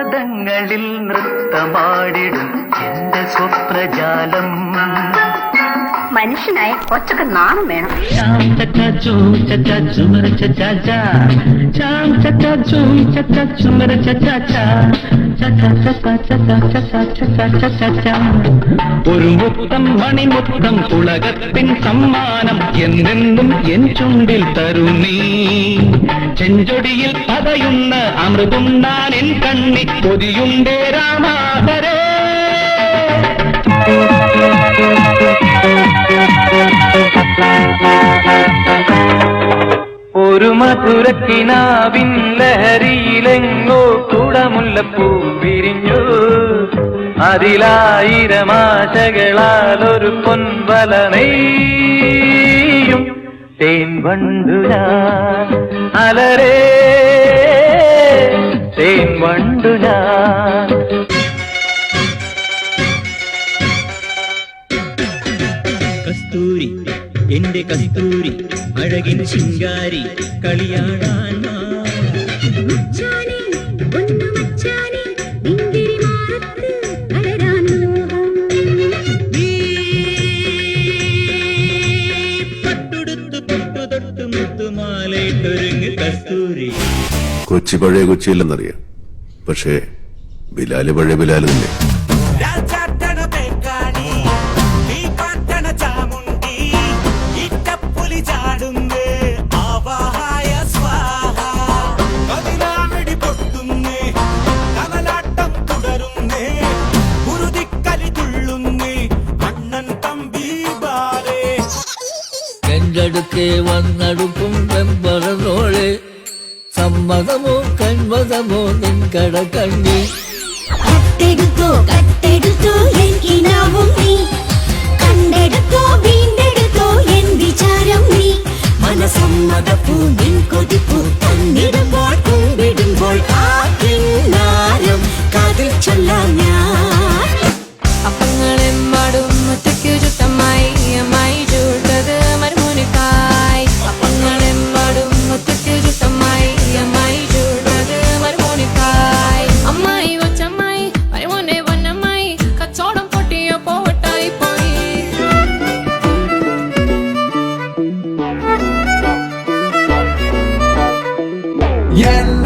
പാദങ്ങളിൽ നൃത്തമാടിടും എന്റെ സ്വപ്നജാലം. മനുഷ്യനായ കൊച്ചൊക്കെ നാണം വേണം. ഒരു മുത്തം മണിമുത്തം ഉലകത്തിൻ സമ്മാനം എന്നെന്നും എൻ ചുണ്ടിൽ തരുന്നീ. ചെഞ്ചൊടിയിൽ പതയുന്ന അമൃതുണ്ണാൻ എൻ കണ്ണി കൊതിയുണ്ടേ രാമാഹരേ. ഒരു മധുരക്കിനാവിൻ ലഹരിയിലെങ്ങോ കുടമുല്ലപ്പൂ വിരിഞ്ഞു. അതിലായിരമാശകളാൽ ഒരു പൊൻവല നെയ്യും തേൻ വണ്ടു ഞാൻ അലരേ തേൻ വണ്ടു ഞാൻ. കസ്തൂരി എന്റെ കസ്തൂരി അഴകിൻ ശിങ്കാരി കളിയാടാൻ പട്ടുടുത്ത് പൊട്ടുതൊട്ട് മുത്തുമാലയിട്ടൊരുങ്ങ് കസ്തൂരി. കൊച്ചി പഴയ കൊച്ചിയില്ലെന്നറിയാം, പക്ഷേ ബിലാല് പഴയ ബിലാല് തന്നെ. എൻ്റടുക്കെ വന്നടുക്കും വെമ്പറന്നോളെ, സമ്മതമോ കന്മതമോ നിൻ കടക്കണ്ണി. കട്ടെടുത്തോ കട്ടെടുത്തോ എനിക്കിനാവും നീ, കണ്ടെടുത്തോ വീണ്ടെടുത്തോ എൻ വിചാരം നീ. മനസമ്മതപ്പൂ നിൻ കൊതിപ്പൂ തന്നിടുമ്പോൾ കുമ്പിടുമ്പോൾ ആ കിന്നാരം കാതിൽ ചൊല്ലാം ഞാൻ. അപ്പങ്ങളെമ്പാടും ഒറ്റയ്ക്കു ചുറ്റമായി അമ്മായി ചൂട്ടത് മരുമോനിക്കായി. അപ്പങ്ങളെമ്പാടും ഒറ്റയ്ക്കു ചുറ്റമായി അമ്മായി ചൂട്ടത് മരുമോനിക്കായി. അമ്മായി കൊച്ചമ്മായി മരുമോനെ പൊന്നമ്മായി കച്ചോടം പൊട്ടിയോ പോവട്ടായി പോയി. എല്ലാ